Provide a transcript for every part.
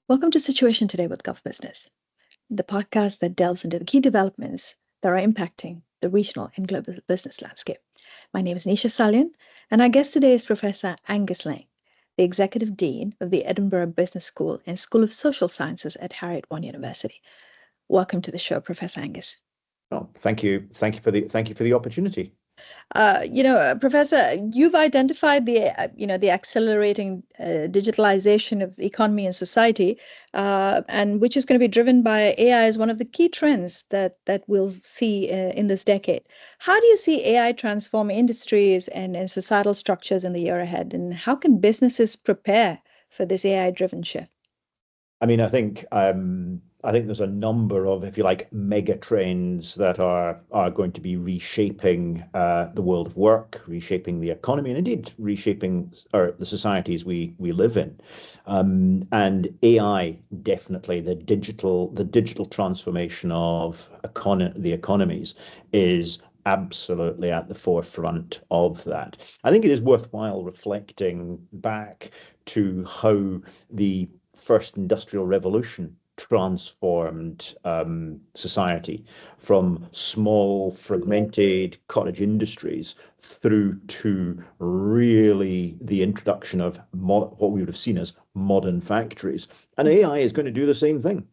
Welcome to Situation Today with Gulf Business, the podcast that delves into the key developments that are impacting the regional and global business landscape. My name is Neesha Salian, and our guest today is Professor Angus Laing, the Executive Dean of the Edinburgh Business School and School of Social Sciences at Heriot-Watt University. Welcome to the show, Professor Angus. Oh, thank you. Thank you for the opportunity. Professor, you've identified the accelerating digitalization of the economy and society, and which is going to be driven by AI as one of the key trends that we'll see in this decade. How do you see AI transform industries and societal structures in the year ahead, and how can businesses prepare for this AI-driven shift? I mean, I think there's a number of, if you like, mega trends that are going to be reshaping the world of work, reshaping the economy, and indeed reshaping the societies we live in. And AI, definitely, the digital transformation of the economies is absolutely at the forefront of that. I think it is worthwhile reflecting back to how the first industrial revolution transformed society from small, fragmented cottage industries through to really the introduction of what we would have seen as modern factories. And AI is going to do the same thing.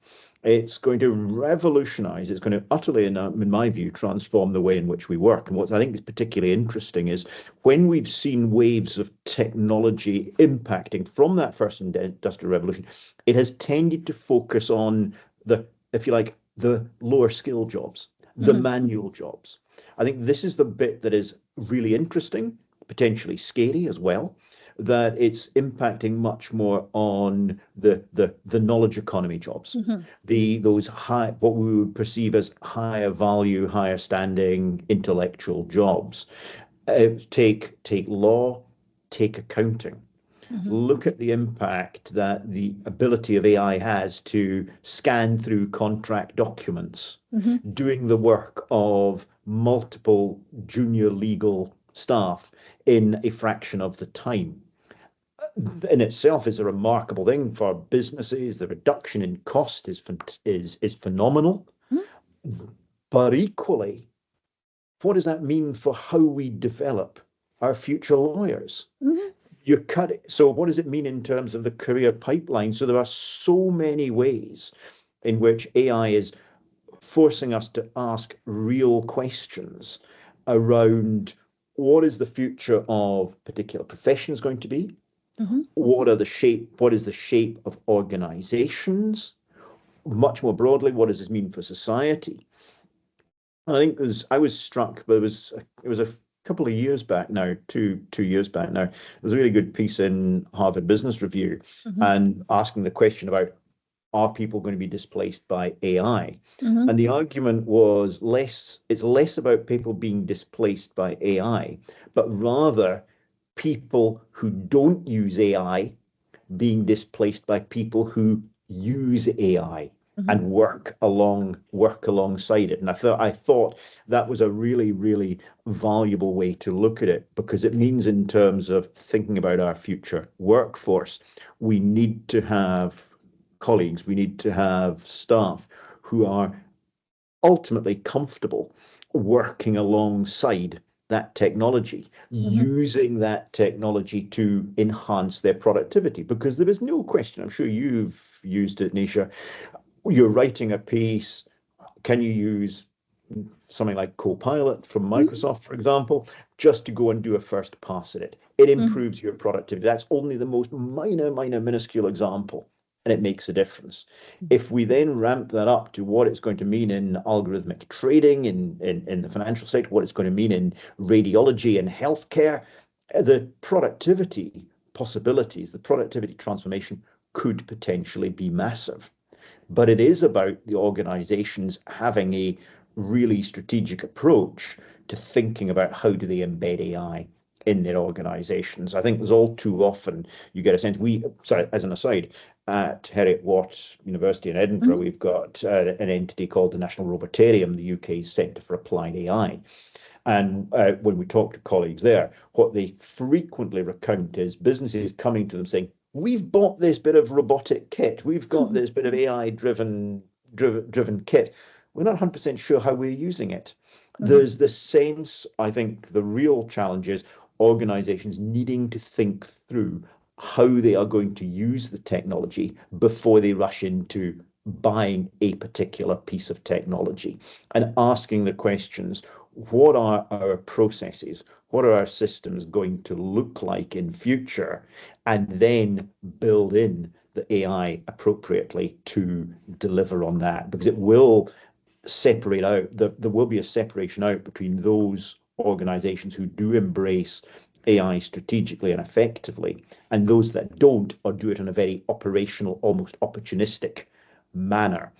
It's going to revolutionize, it's going to utterly, in my view, transform the way in which we work. And what I think is particularly interesting is when we've seen waves of technology impacting from that first industrial revolution, it has tended to focus on if you like, the lower skill jobs, the manual jobs. I think this is the bit that is really interesting, potentially scary as well, that it's impacting much more on the knowledge economy jobs, those high, what we would perceive as higher value, higher standing intellectual jobs. Take law, take accounting. Look at the impact that the ability of AI has to scan through contract documents, doing the work of multiple junior legal staff in a fraction of the time. In itself is a remarkable thing for businesses. The reduction in cost is phenomenal. But equally, what does that mean for how we develop our future lawyers? So what does it mean in terms of the career pipeline? So there are so many ways in which AI is forcing us to ask real questions around what is the future of particular professions going to be? What is the shape of organizations? Much more broadly, what does this mean for society? And I think I was struck, but it was a couple of years back now, two years back now. There was a really good piece in Harvard Business Review and asking the question about, are people going to be displaced by AI? And the argument was it's less about people being displaced by AI, but rather people who don't use AI displaced by people who use AI and work alongside it. And I thought that was a really, really valuable way to look at it, because it means in terms of thinking about our future workforce, we need to have colleagues, we need to have staff who are ultimately comfortable working alongside that technology, using that technology to enhance their productivity. Because there is no question, I'm sure you've used it, Neesha, you're writing a piece, can you use something like Copilot from Microsoft, for example, just to go and do a first pass at it? It improves your productivity. That's only the most minuscule example, and it makes a difference. If we then ramp that up to what it's going to mean in algorithmic trading, in the financial sector, what it's going to mean in radiology and healthcare, the productivity possibilities, the productivity transformation could potentially be massive. But it is about the organizations having a really strategic approach to thinking about how do they embed AI in their organizations. I think there's all too often you get a sense, as an aside, at Heriot-Watt University in Edinburgh, we've got an entity called the National Roboterium, the UK's Centre for Applied AI. And when we talk to colleagues there, what they frequently recount is businesses coming to them saying, we've bought this bit of robotic kit, we've got this bit of AI driven kit. We're not 100% sure how we're using it. There's this sense, I think the real challenge is organizations needing to think through how they are going to use the technology before they rush into buying a particular piece of technology and asking the questions, what are our processes? What are our systems going to look like in future? And then build in the AI appropriately to deliver on that, because it will separate out, there will be a separation out between those organizations who do embrace AI strategically and effectively, and those that don't, or do it in a very operational, almost opportunistic manner.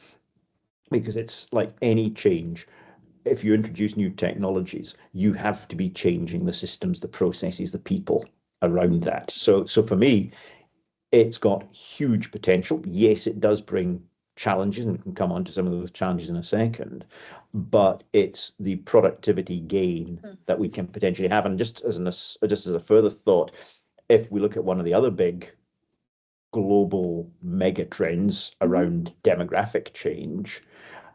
Because it's like any change. If you introduce new technologies, you have to be changing the systems, the processes, the people around that. So for me, it's got huge potential. Yes, it does bring challenges, and we can come on to some of those challenges in a second, but it's the productivity gain that we can potentially have. And just as a further thought, if we look at one of the other big global mega trends around demographic change,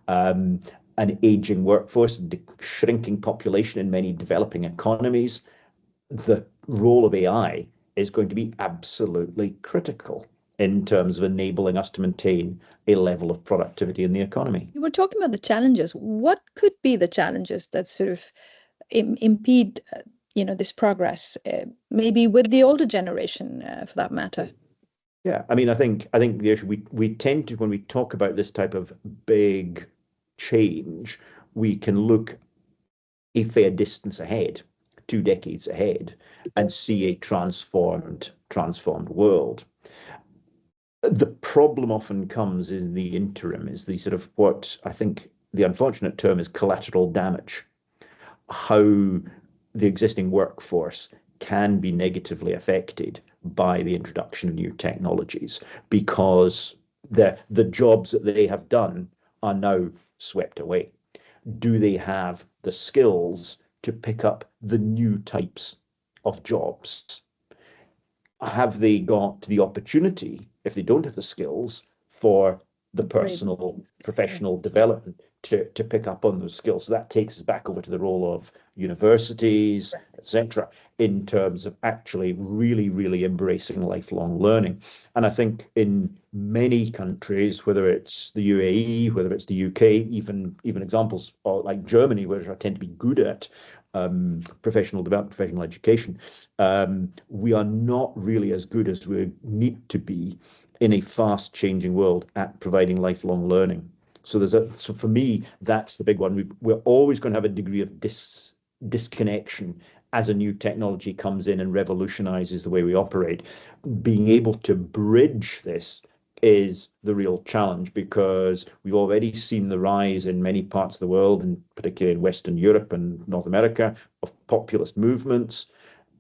an aging workforce, shrinking population in many developing economies, the role of AI is going to be absolutely critical in terms of enabling us to maintain a level of productivity in the economy. You were talking about the challenges. What could be the challenges that sort of impede, this progress, maybe with the older generation, for that matter? Yeah, I mean, I think the issue we tend to, when we talk about this type of big change, we can look a fair distance ahead, 2 decades ahead, and see a transformed world. The problem often comes in the interim, is the sort of, what I think the unfortunate term is, collateral damage. How the existing workforce can be negatively affected by the introduction of new technologies, because the jobs that they have done are now swept away. Do they have the skills to pick up the new types of jobs? Have they got the opportunity, if they don't have the skills, for the personal, professional development to pick up on those skills? So that takes us back over to the role of universities, etc., in terms of actually really, really embracing lifelong learning. And I think in many countries, whether it's the UAE, whether it's the UK, even examples like Germany, which I tend to be good at professional development, professional education, we are not really as good as we need to be in a fast changing world at providing lifelong learning. So so for me, that's the big one. We're always going to have a degree of disconnection as a new technology comes in and revolutionizes the way we operate. Being able to bridge this is the real challenge, because we've already seen the rise in many parts of the world, and particularly in Western Europe and North America, of populist movements,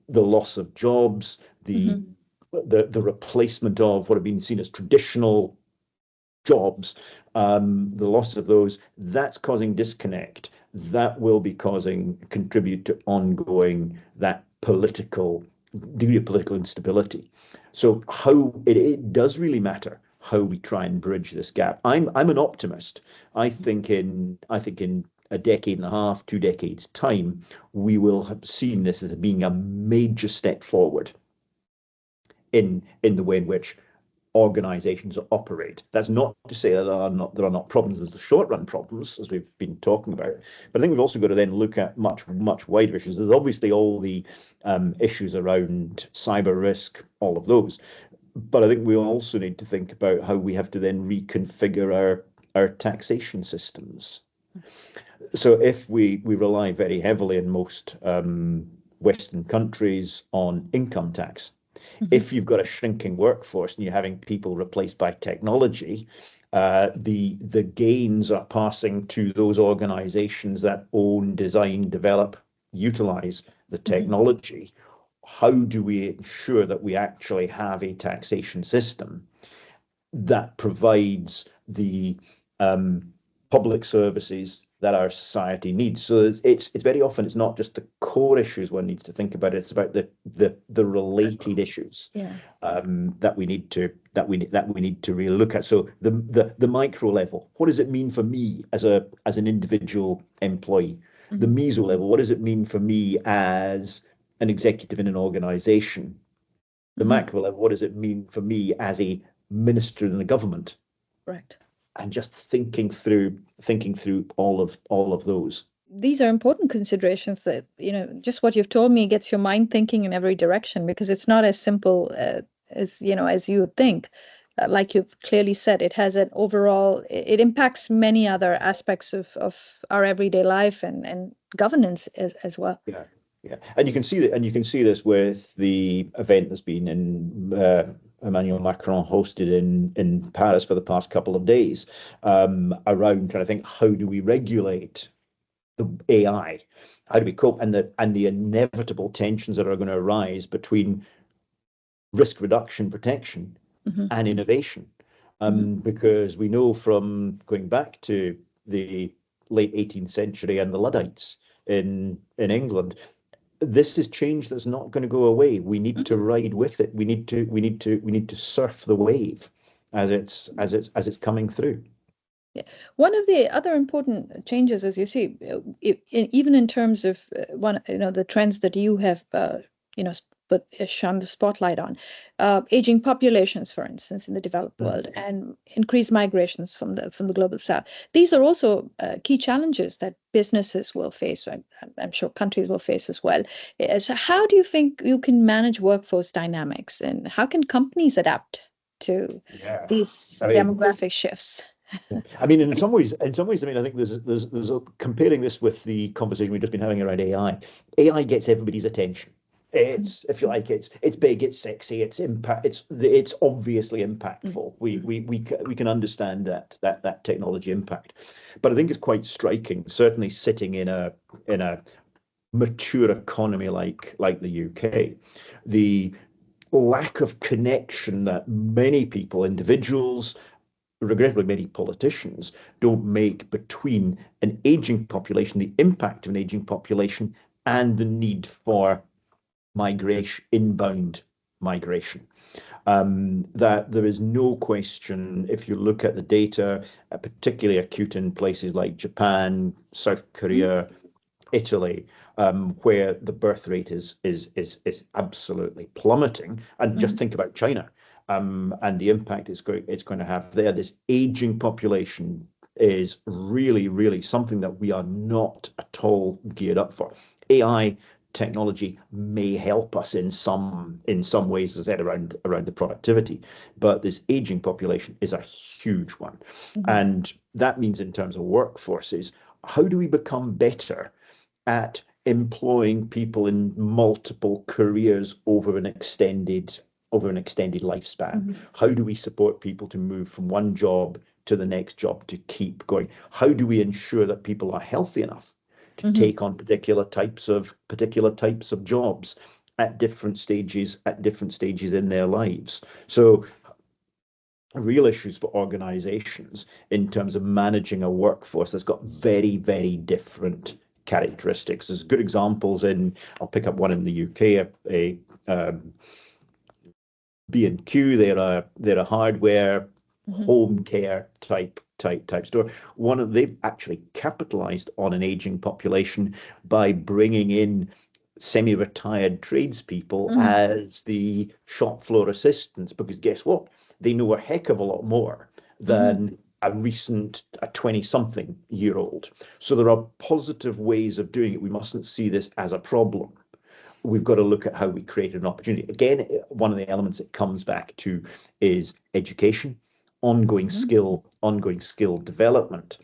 the loss of jobs, the replacement of what have been seen as traditional jobs, the loss of those. That's causing disconnect. That will be contribute to ongoing that degree of political instability. So how it does really matter how we try and bridge this gap. I'm an optimist. I think in a decade and a half, 2 decades time, we will have seen this as being a major step forward in the way in which organizations operate. That's not to say that there are not problems. There's the short run problems, as we've been talking about, but I think we've also got to then look at much wider issues. There's obviously all the issues around cyber risk, all of those, but I think we also need to think about how we have to then reconfigure our taxation systems. So if we rely very heavily in most Western countries on income tax, if you've got a shrinking workforce and you're having people replaced by technology, the gains are passing to those organizations that own, design, develop, utilize the technology. How do we ensure that we actually have a taxation system that provides the public services that our society needs. So it's very often it's not just the core issues one needs to think about. It's about the related issues Yeah. that we need to really look at. So the micro level, what does it mean for me as an individual employee? The Mhm. meso level, what does it mean for me as an executive in an organization? The Mhm. macro level, what does it mean for me as a minister in the government? Right. And just thinking through all of those. These are important considerations that, just what you've told me gets your mind thinking in every direction, because it's not as simple as you would think. Like you've clearly said, it has an overall, it impacts many other aspects of our everyday life and governance as well. Yeah, yeah, and you can see this with the event that's been in Emmanuel Macron hosted in Paris for the past couple of days, around trying to think, how do we regulate the AI? How do we cope, and the inevitable tensions that are going to arise between risk reduction, protection, Hmm. and innovation? Hmm. Because we know from going back to the late 18th century and the Luddites in England, this is change that's not going to go away. We need to ride with it. We need to surf the wave as it's coming through. Yeah. One of the other important changes, as you see, even in terms of the trends that you have, but shone the spotlight on, aging populations, for instance, in the developed Mm. world, and increased migrations from the global south. These are also key challenges that businesses will face. I'm sure countries will face as well. So, how do you think you can manage workforce dynamics, and how can companies adapt to Yeah. these I mean, demographic shifts? yeah. I mean, in some ways, I mean, I think there's comparing this with the conversation we've just been having around AI. AI gets everybody's attention. It's, if you like, it's big, it's sexy, it's obviously Mm. impactful. We can understand that technology impact, but I think it's quite striking. Certainly, sitting in a mature economy like the UK, the lack of connection that many people, individuals, regrettably many politicians, don't make between an aging population, the impact of an aging population, and the need for migration, inbound migration. That there is no question, if you look at the data, particularly acute in places like Japan, South Mm. Korea, Italy, where the birth rate is absolutely plummeting. And just Mhm. think about China, and the impact it's going to have there. This aging population is really, really something that we are not at all geared up for. AI technology may help us in some ways, as I said, around the productivity, but this aging population is a huge one, Mhm. and that means in terms of workforces, how do we become better at employing people in multiple careers over an extended lifespan? Mhm. How do we support people to move from one job to the next job to keep going? How do we ensure that people are healthy enough to Mhm. take on particular types of jobs at different stages in their lives? So real issues for organizations in terms of managing a workforce that's got very, very different characteristics. There's good examples I'll pick up one in the UK, B&Q. They're a hardware Mhm. home care type store. They've actually capitalized on an aging population by bringing in semi-retired tradespeople Mhm. as the shop floor assistants, because guess what? They know a heck of a lot more Mhm. than a 20-something-year-old. So there are positive ways of doing it. We mustn't see this as a problem. We've got to look at how we create an opportunity. Again, one of the elements it comes back to is education, Mhm. ongoing skill development.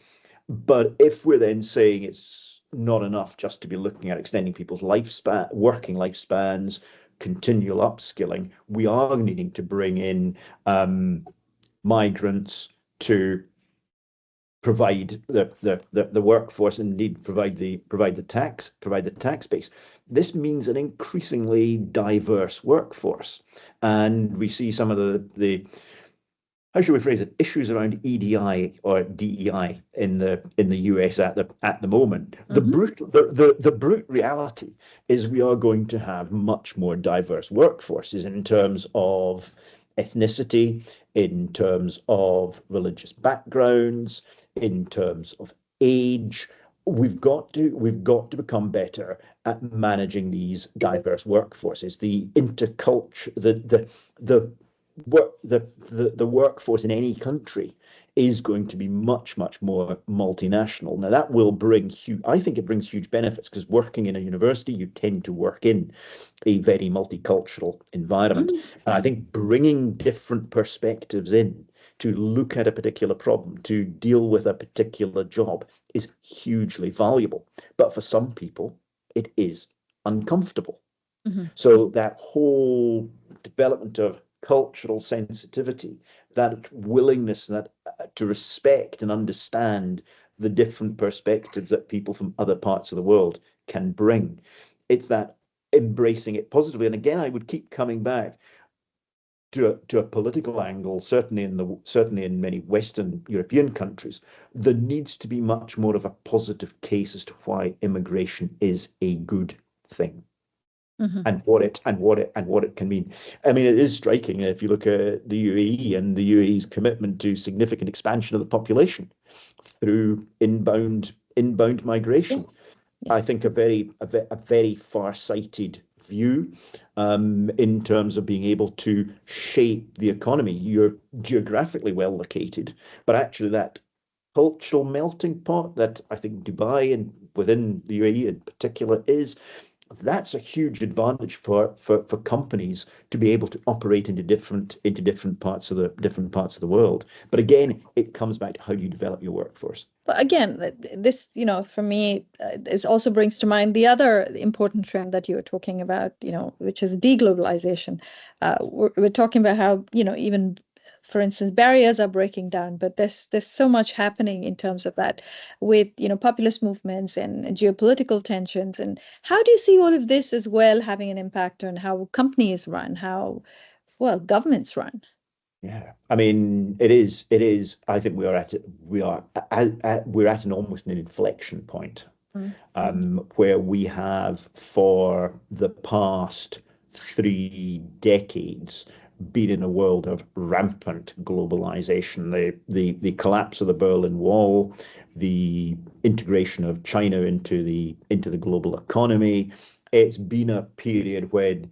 But if we're then saying it's not enough just to be looking at extending people's working lifespans, continual upskilling, we are needing to bring in migrants to provide the workforce, and indeed provide the tax base. This means an increasingly diverse workforce, and we see some of the how should we phrase it, issues around EDI or DEI in the US at the moment. The brute reality is we are going to have much more diverse workforces in terms of ethnicity, in terms of religious backgrounds, in terms of age. We've got to become better at managing these diverse workforces. The interculture, the workforce in any country is going to be much, much more multinational. Now, that will bring huge, I think it brings huge benefits, because working in a university, you tend to work in a very multicultural environment. And I think bringing different perspectives in to look at a particular problem, to deal with a particular job, is hugely valuable. But for some people, it is uncomfortable. So that whole development of cultural sensitivity, that willingness that to respect and understand the different perspectives that people from other parts of the world can bring. It's that embracing it positively. And again, I would keep coming back to a political angle, certainly in many Western European countries. There needs to be much more of a positive case as to why immigration is a good thing. And what it can mean. I mean, it is striking if you look at the UAE and the UAE's commitment to significant expansion of the population through inbound migration. Yes. I think a very far-sighted view in terms of being able to shape the economy. You're geographically well located, but actually that cultural melting pot that I think Dubai and within the UAE in particular is, that's a huge advantage for companies to be able to operate into different parts of the world. But again, it comes back to how you develop your workforce. But again, this, for me, this also brings to mind the other important trend that you were talking about, which is de-globalisation. We're talking about how, even, for instance, barriers are breaking down, but there's so much happening in terms of that with, populist movements and geopolitical tensions. And how do you see all of this as well having an impact on how companies run, how, well, governments run? Yeah, I mean, it is. I think we're at an almost an inflection point, where we have for the past 3 decades been in a world of rampant globalization. The collapse of the Berlin Wall, the integration of China into the global economy. It's been a period when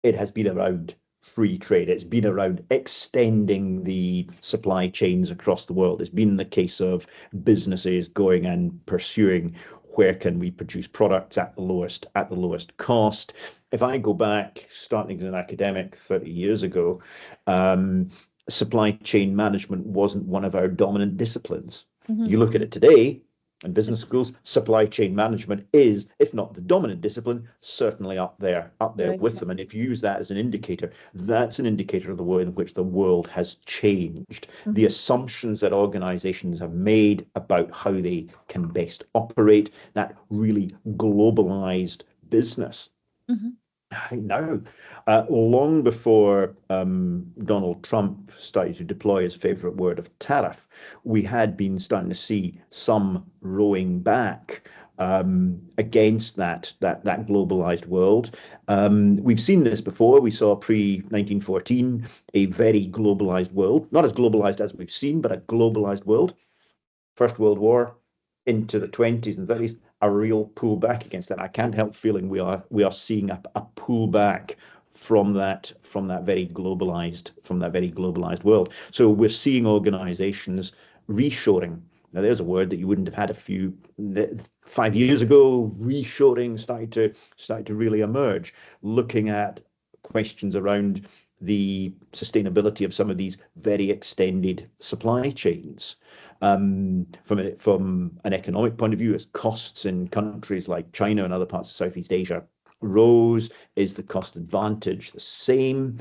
it has been around free trade. It's been around extending the supply chains across the world. It's been the case of businesses going and pursuing where can we produce products at the lowest cost. If I go back, starting as an academic 30 years ago, supply chain management wasn't one of our dominant disciplines. You look at it today, in business schools, supply chain management is, if not the dominant discipline, certainly up there with them. And if you use that as an indicator, that's an indicator of the way in which the world has changed. The assumptions that organizations have made about how they can best operate, that really globalized business. Now, long before Donald Trump started to deploy his favorite word of tariff, we had been starting to see some rowing back against that globalized world. We've seen this before. We saw pre-1914 a very globalized world, not as globalized as we've seen, but a globalized world. First World War into the 20s and 30s, a real pullback against that. I can't help feeling we are seeing a pullback from that very globalized world. So we're seeing organizations reshoring. Now, there's a word that you wouldn't have had 5 years ago. Reshoring started to really emerge, looking at questions around the sustainability of some of these very extended supply chains. From an economic point of view, as costs in countries like China and other parts of Southeast Asia rose, is the cost advantage the same?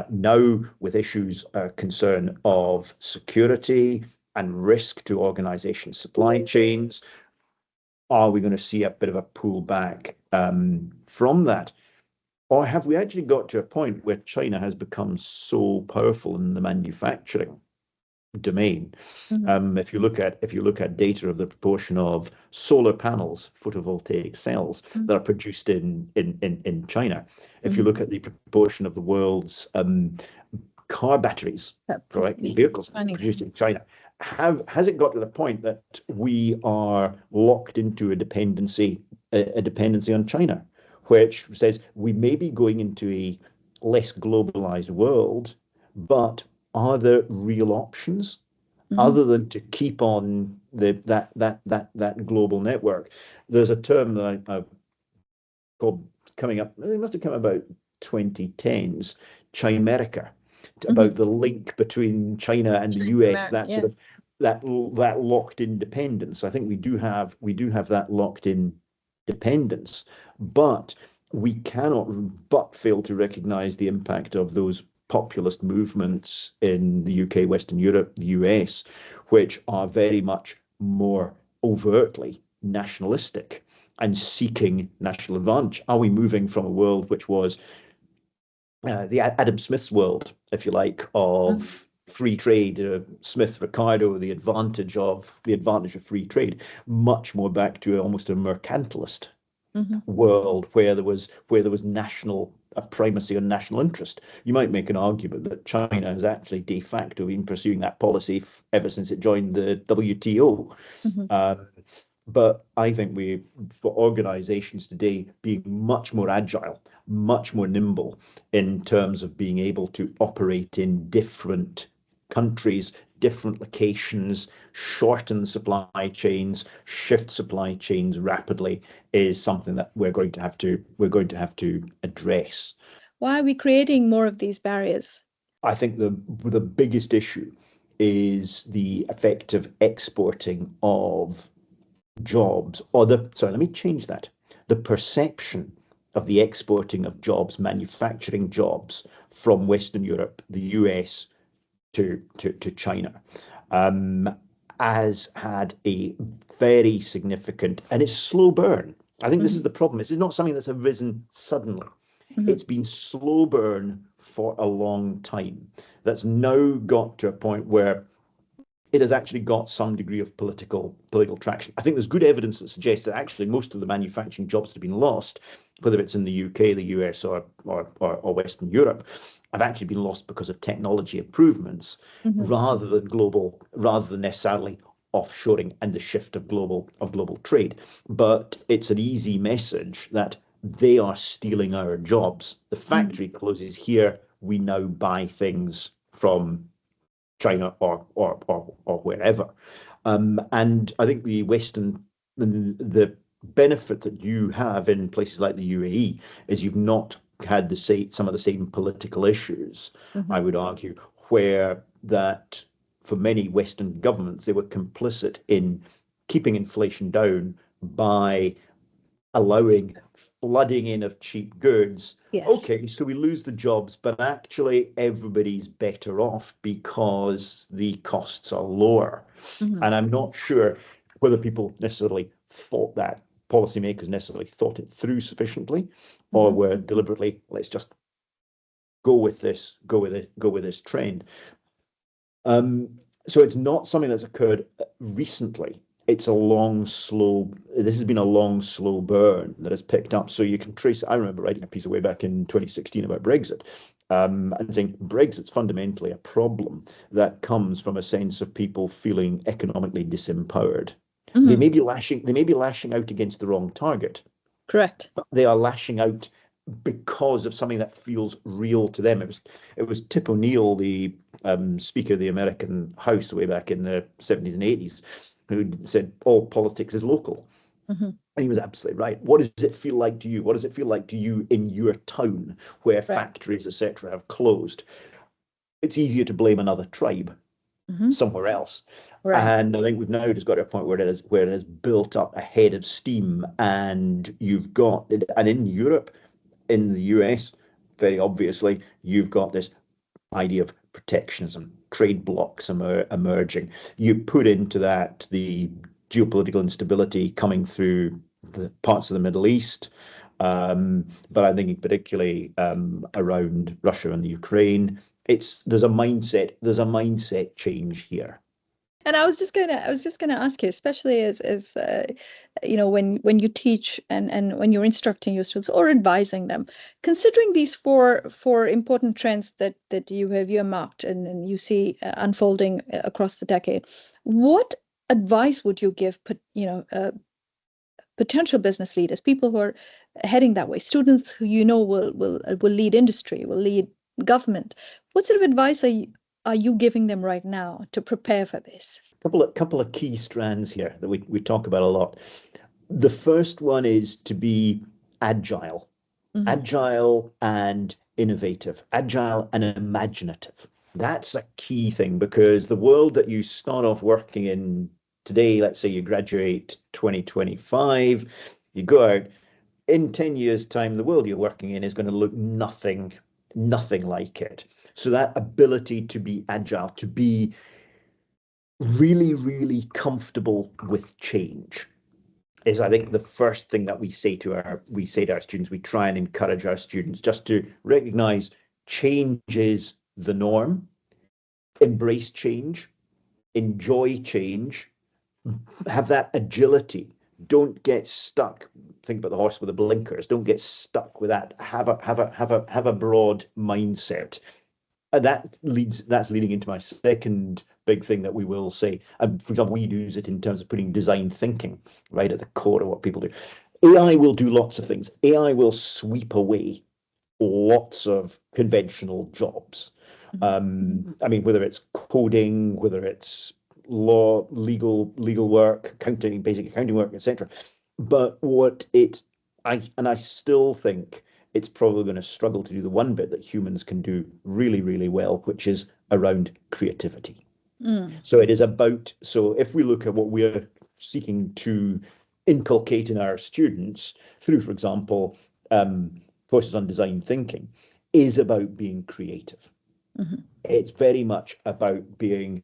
Now, with issues concern of security and risk to organizations' supply chains, are we going to see a bit of a pullback from that? Or have we actually got to a point where China has become so powerful in the manufacturing domain. Mm-hmm. If you look at data of the proportion of solar panels, photovoltaic cells Mm-hmm. that are produced in China, if you Mm-hmm. look at the proportion of the world's car batteries for electric vehicles Funny. produced in China, has it got to the point that we are locked into a dependency on China, which says we may be going into a less globalized world, but are there real options Mm-hmm. other than to keep on that global network? There's a term that I called coming up. It must have come about 2010s, chimerica, Mm-hmm. about the link between China and the US. That sort of that locked in dependence. I think we do have that locked in dependence, but we cannot but fail to recognize the impact of those populist movements in the UK, Western Europe, the US, which are very much more overtly nationalistic and seeking national advantage. Are we moving from a world which was the Adam Smith's world, if you like, of free trade, Smith, Ricardo, the advantage of free trade, much more back to almost a mercantilist Mm-hmm. world where there was national a primacy on national interest. You might make an argument that China has actually de facto been pursuing that policy ever since it joined the WTO. Mm-hmm. But I think for organizations today, being much more agile, much more nimble in terms of being able to operate in different countries, different locations, shorten supply chains, shift supply chains rapidly, is something that we're going to have to address. Why are we creating more of these barriers? I think the biggest issue is the effect of exporting of jobs, let me change that. The perception of the exporting of jobs, manufacturing jobs from Western Europe, the US to China, has had a very significant, and it's slow burn. I think this is the problem. This is not something that's arisen suddenly. Mm-hmm. It's been slow burn for a long time. That's now got to a point where it has actually got some degree of political traction. I think there's good evidence that suggests that actually most of the manufacturing jobs that have been lost, whether it's in the UK, the US, or Western Europe, have actually been lost because of technology improvements rather than necessarily offshoring and the shift of global trade. But it's an easy message that they are stealing our jobs. The factory closes here. We now buy things from China or wherever. And I think the benefit that you have in places like the UAE is you've not had some of the same political issues, I would argue, where that for many Western governments, they were complicit in keeping inflation down by allowing flooding in of cheap goods. Yes. Okay, so we lose the jobs, but actually everybody's better off because the costs are lower. And I'm not sure whether people necessarily thought that, policymakers necessarily thought it through sufficiently, or were deliberately, let's just go with this trend. So it's not something that's occurred recently. This has been a long, slow burn that has picked up. So you can trace, I remember writing a piece way back in 2016 about Brexit, and saying Brexit's fundamentally a problem that comes from a sense of people feeling economically disempowered. They may be lashing out against the wrong target. Correct. But they are lashing out because of something that feels real to them. It was Tip O'Neill, the Speaker of the American House way back in the 70s and 80s, who said all politics is local. And he was absolutely right. What does it feel like to you? What does it feel like to you in your town where factories, etc., have closed? It's easier to blame another tribe somewhere else. And I think we've now just got to a point where it has built up a head of steam, and in Europe, in the US, very obviously, you've got this idea of protectionism, trade blocks emerging. You put into that the geopolitical instability coming through the parts of the Middle East, But I'm thinking particularly around Russia and the Ukraine. There's a mindset change here. And I was just gonna ask you, especially as when you teach and when you're instructing your students or advising them, considering these four important trends that you have earmarked and you see unfolding across the decade, what advice would you give, potential business leaders, people who are heading that way, students who will lead industry, will lead government? What sort of advice are you giving them right now to prepare for this? Couple of key strands here that we talk about a lot. The first one is to be agile, agile and innovative, agile and imaginative. That's a key thing, because the world that you start off working in today, let's say you graduate 2025, you go out, in 10 years' time, the world you're working in is going to look nothing like it. So that ability to be agile, to be really, really comfortable with change is, I think, the first thing that we say to our students. We try and encourage our students just to recognize change is the norm, embrace change, enjoy change, have that agility. Don't get stuck. Think about the horse with the blinkers. Don't get stuck with that. Have a broad mindset. And that's leading into my second big thing that we will say. For example, we use it in terms of putting design thinking right at the core of what people do. AI will do lots of things. AI will sweep away lots of conventional jobs. I mean, whether it's coding, whether it's law, legal work, accounting, basic accounting work, etc. But I still think it's probably going to struggle to do the one bit that humans can do really, really well, which is around creativity. So it is about, so if we look at what we're seeking to inculcate in our students through, for example, courses on design thinking, is about being creative. It's very much about being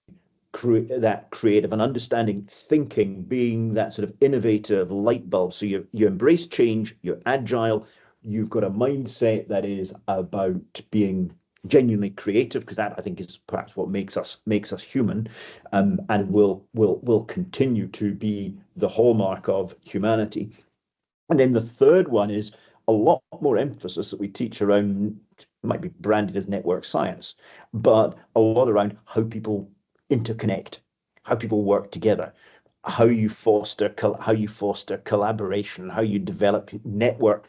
that creative and understanding, thinking, being that sort of innovative light bulb. So you embrace change, you're agile, you've got a mindset that is about being genuinely creative, because that, I think, is perhaps what makes us human, and will continue to be the hallmark of humanity. And then the third one is a lot more emphasis that we teach around, might be branded as network science, but a lot around how people interconnect, how people work together, how you foster collaboration, how you develop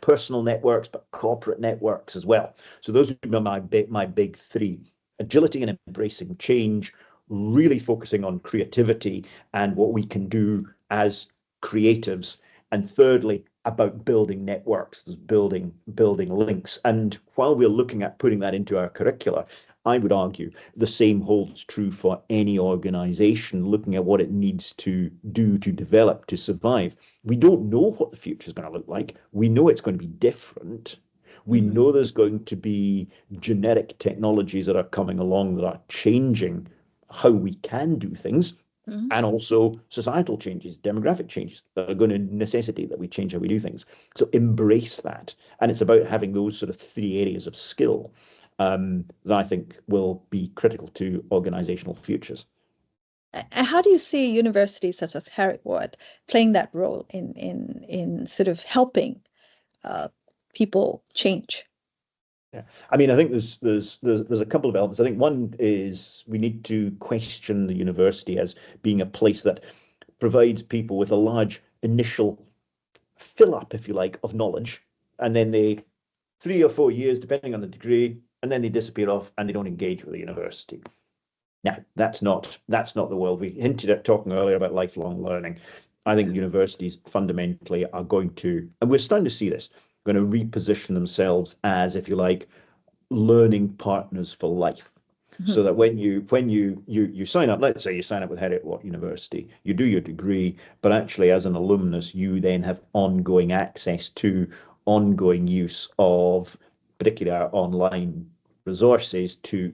personal networks, but corporate networks as well. So those would be my big three: agility and embracing change, really focusing on creativity and what we can do as creatives, and thirdly, about building networks, building links. And while we're looking at putting that into our curricula, I would argue the same holds true for any organization looking at what it needs to do to develop, to survive. We don't know what the future is going to look like. We know it's going to be different. We know there's going to be genetic technologies that are coming along that are changing how we can do things. And also societal changes, demographic changes that are going to necessitate that we change how we do things. So embrace that. And it's about having those sort of three areas of skill that I think will be critical to organizational futures. How do you see universities such as Heriot-Watt playing that role in sort of helping people change? Yeah, I mean, I think there's a couple of elements. I think one is we need to question the university as being a place that provides people with a large initial fill up, if you like, of knowledge, and then they 3 or 4 years, depending on the degree, and then they disappear off and they don't engage with the university. Now, that's not the world. We hinted at talking earlier about lifelong learning. I think universities fundamentally are going to, and we're starting to see this, going to reposition themselves as, if you like, learning partners for life. So that when you sign up, let's say you sign up with Heriot-Watt University, you do your degree, but actually as an alumnus, you then have ongoing access to ongoing use of particularly our online resources to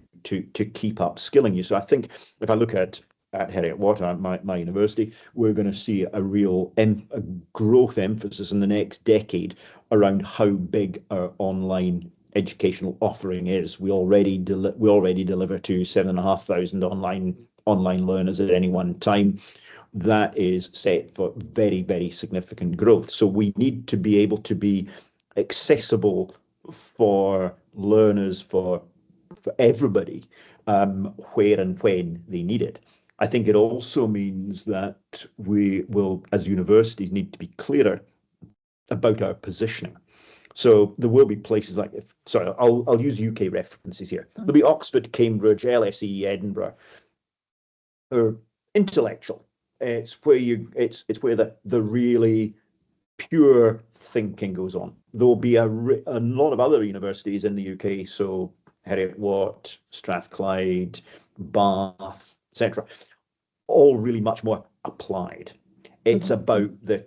keep up skilling you. So I think if I look at at Heriot-Watt, my university, we're going to see a real a growth emphasis in the next decade around how big our online educational offering is. We already deliver to 7,500 online learners at any one time. That is set for very, very significant growth. So we need to be able to be accessible for learners, for everybody, where and when they need it. I think it also means that we will, as universities, need to be clearer about our positioning. So there will be places like, sorry, I'll use UK references here. There'll be Oxford, Cambridge, LSE, Edinburgh, or intellectual. It's where the really pure thinking goes on. There'll be a lot of other universities in the UK, so Heriot-Watt, Strathclyde, Bath, etc., all really much more applied. It's about the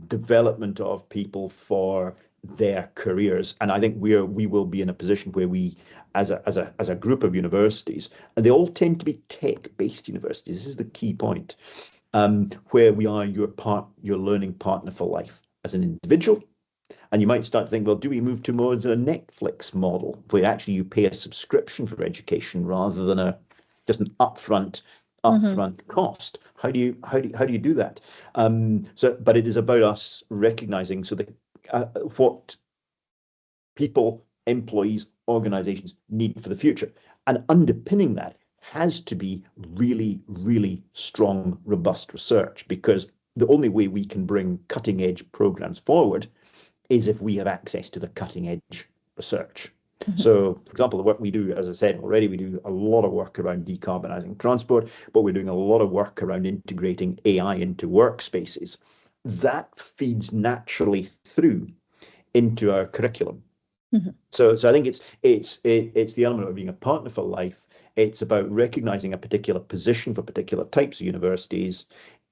development of people for their careers, and I think we will be in a position where we, as a group of universities, and they all tend to be tech-based universities. This is the key point, where we are your learning partner for life as an individual. And you might start to think, well, do we move towards a Netflix model where actually you pay a subscription for education rather than just an upfront cost? How do you do that? But it is about us recognizing what people, employees, organizations need for the future, and underpinning that has to be really, really strong, robust research, because the only way we can bring cutting edge programs forward is if we have access to the cutting edge research. So, for example, the work we do, as I said already, we do a lot of work around decarbonising transport, but we're doing a lot of work around integrating AI into workspaces. That feeds naturally through into our curriculum. So I think it's the element of being a partner for life. It's about recognizing a particular position for particular types of universities,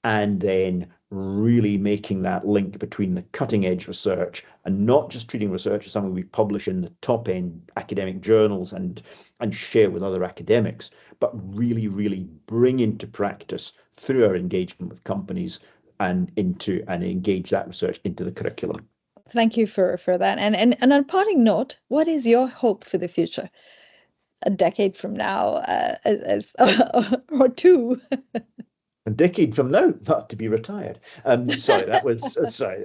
and then really making that link between the cutting edge research and not just treating research as something we publish in the top end academic journals and share with other academics, but really, really bring into practice through our engagement with companies and engage that research into the curriculum. Thank you for that. And on a parting note, what is your hope for the future? A decade from now, or two? A decade from now, not to be retired. Sorry, that was sorry.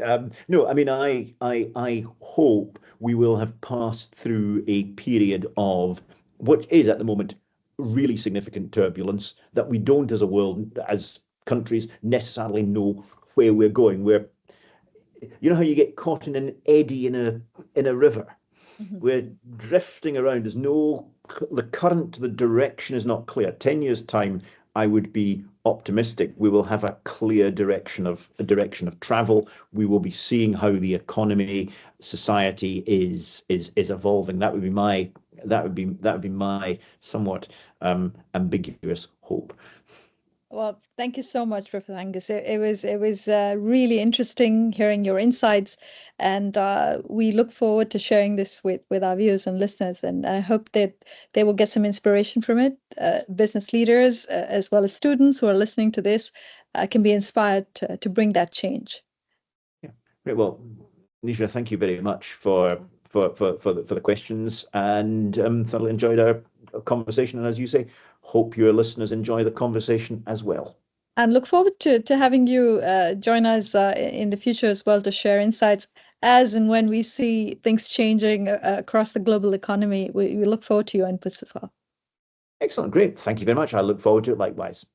No, I mean, I hope we will have passed through a period of what is at the moment really significant turbulence, that we don't, as a world, as countries, necessarily know where we're going. You know how you get caught in an eddy in a river? We're drifting around. The current, the direction is not clear. 10 years' time, I would be optimistic. We will have a clear direction of travel. We will be seeing how the economy, society is evolving. That would be my somewhat ambiguous hope. Well, thank you so much, Professor Angus. It was really interesting hearing your insights, and we look forward to sharing this with our viewers and listeners. And I hope that they will get some inspiration from it. Business leaders, as well as students who are listening to this, can be inspired to bring that change. Yeah, great. Well, Neesha, thank you very much for the questions, and thoroughly enjoyed our conversation. And as you say, hope your listeners enjoy the conversation as well. And look forward to having you join us in the future as well, to share insights as and when we see things changing across the global economy. We look forward to your inputs as well. Excellent. Great. Thank you very much. I look forward to it likewise.